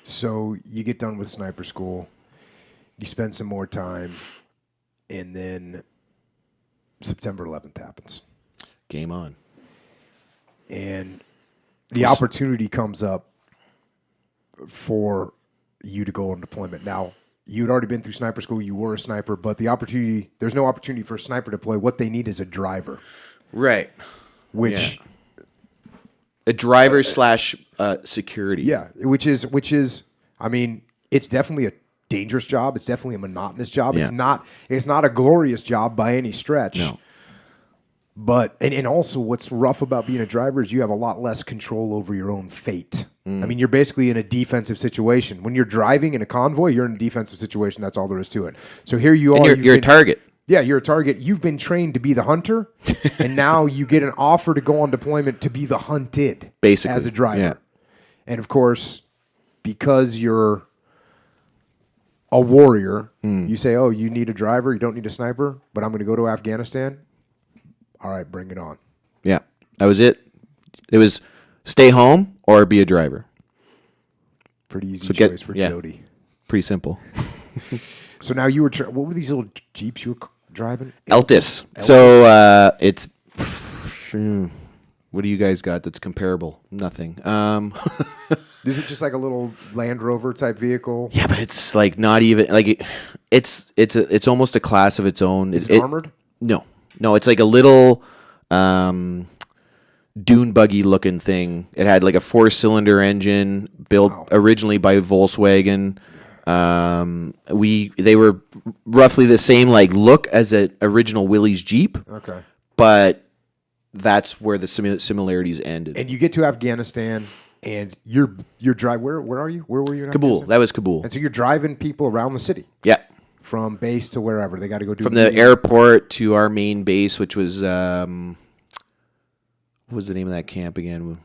So you get done with sniper school, you spend some more time, and then September 11th happens. Game on. And the opportunity comes up for you to go on deployment. Now, you'd already been through sniper school, you were a sniper, but there's no opportunity for a sniper to deploy. What they need is a driver. Right. Which... Yeah. A driver slash security. Yeah, which is, I mean, it's definitely a dangerous job. It's definitely a monotonous job. Yeah. It's not a glorious job by any stretch. No. But, and also what's rough about being a driver is you have a lot less control over your own fate. I mean, you're basically in a defensive situation. When you're driving in a convoy, you're in a defensive situation. That's all there is to it. So here you are. You're a target. Yeah, you're a target. You've been trained to be the hunter, and now you get an offer to go on deployment to be the hunted, basically, as a driver. Yeah. And of course, because you're a warrior, you say, "Oh, you need a driver. You don't need a sniper." But I'm going to go to Afghanistan. All right, bring it on. Yeah, that was it. It was stay home or be a driver. Pretty easy choice for Jody. Pretty simple. So now you were. What were these little Jeeps you were driving? Eltis. So it's. What do you guys got that's comparable? Nothing. Is it just like a little Land Rover type vehicle? Yeah, but it's like not even like it's almost a class of its own. Is it armored? No, it's like a little dune buggy looking thing. It had like a 4-cylinder engine built originally by Volkswagen. They were roughly the same like look as an original Willys Jeep. Okay, but that's where the similarities ended. And you get to Afghanistan, and you're driving. Where are you? Where were you? In Kabul. Afghanistan? That was Kabul. And so you're driving people around the city. Yeah. From base to wherever they got to go do. From the airport to our main base, which was what was the name of that camp again?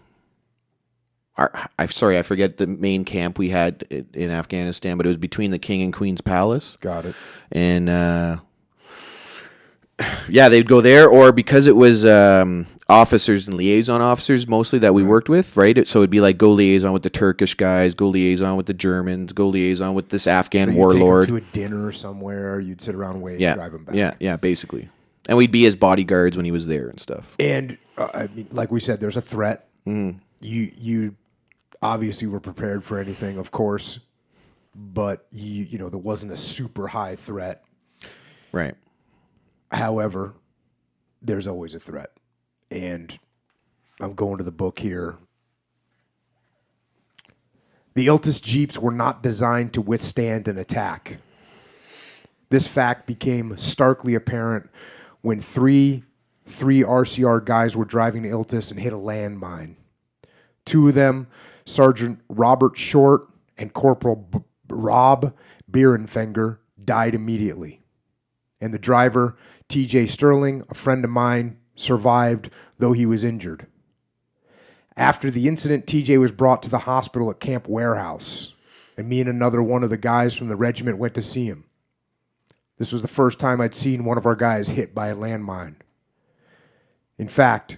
I forget the main camp we had in Afghanistan, but it was between the King and Queen's Palace. Got it. And yeah, they'd go there, or because it was officers and liaison officers mostly that we worked with, right? So it'd be like go liaison with the Turkish guys, go liaison with the Germans, go liaison with this Afghan warlord. Take them to a dinner somewhere. You'd sit around, wait, and drive them back. Yeah, basically. And we'd be his bodyguards when he was there and stuff. And I mean, like we said, there's a threat. You obviously were prepared for anything, of course, but you know there wasn't a super high threat. Right. However, there's always a threat. And I'm going to the book here. The Iltis Jeeps were not designed to withstand an attack. This fact became starkly apparent when three RCR guys were driving to Iltis and hit a landmine. Two of them, Sergeant Robert Short and Corporal Rob Bierenfenger, died immediately. And the driver, T.J. Sterling, a friend of mine, survived, though he was injured. After the incident, T.J. was brought to the hospital at Camp Warehouse, and me and another one of the guys from the regiment went to see him. This was the first time I'd seen one of our guys hit by a landmine. In fact,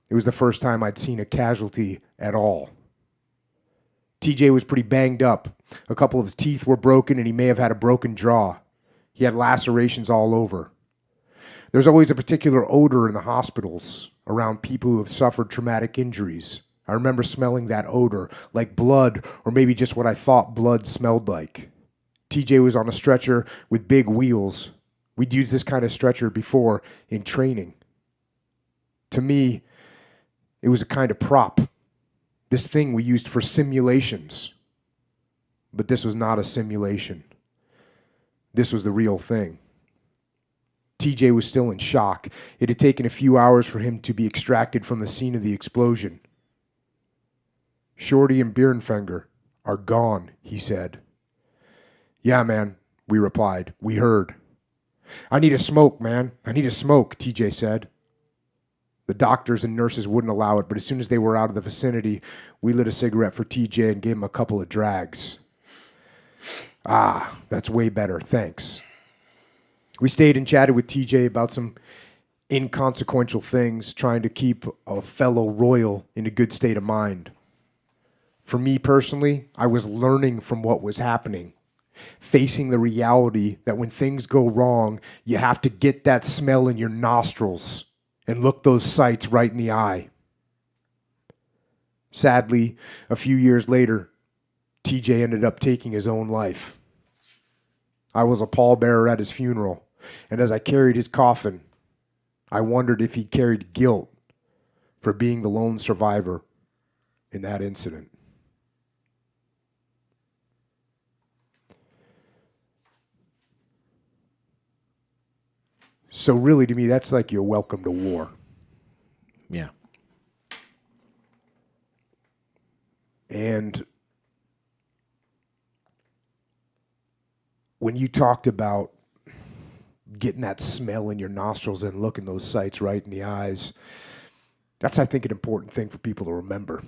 it was the first time I'd seen a casualty at all. T.J. was pretty banged up. A couple of his teeth were broken, and he may have had a broken jaw. He had lacerations all over. There's always a particular odor in the hospitals around people who have suffered traumatic injuries. I remember smelling that odor, like blood, or maybe just what I thought blood smelled like. TJ was on a stretcher with big wheels. We'd used this kind of stretcher before in training. To me, it was a kind of prop. This thing we used for simulations. But this was not a simulation. This was the real thing. TJ was still in shock. It had taken a few hours for him to be extracted from the scene of the explosion. Shorty and Bierenfenger are gone, he said. Yeah, man, we replied. We heard. I need a smoke, man. I need a smoke, TJ said. The doctors and nurses wouldn't allow it, but as soon as they were out of the vicinity, we lit a cigarette for TJ and gave him a couple of drags. Ah, that's way better, thanks. We stayed and chatted with TJ about some inconsequential things, trying to keep a fellow royal in a good state of mind. For me personally, I was learning from what was happening, facing the reality that when things go wrong, you have to get that smell in your nostrils and look those sights right in the eye. Sadly, a few years later, TJ ended up taking his own life. I was a pallbearer at his funeral, and as I carried his coffin, I wondered if he carried guilt for being the lone survivor in that incident. So really, to me, that's like your welcome to war. Yeah. And when you talked about getting that smell in your nostrils and looking those sights right in the eyes, that's, I think, an important thing for people to remember.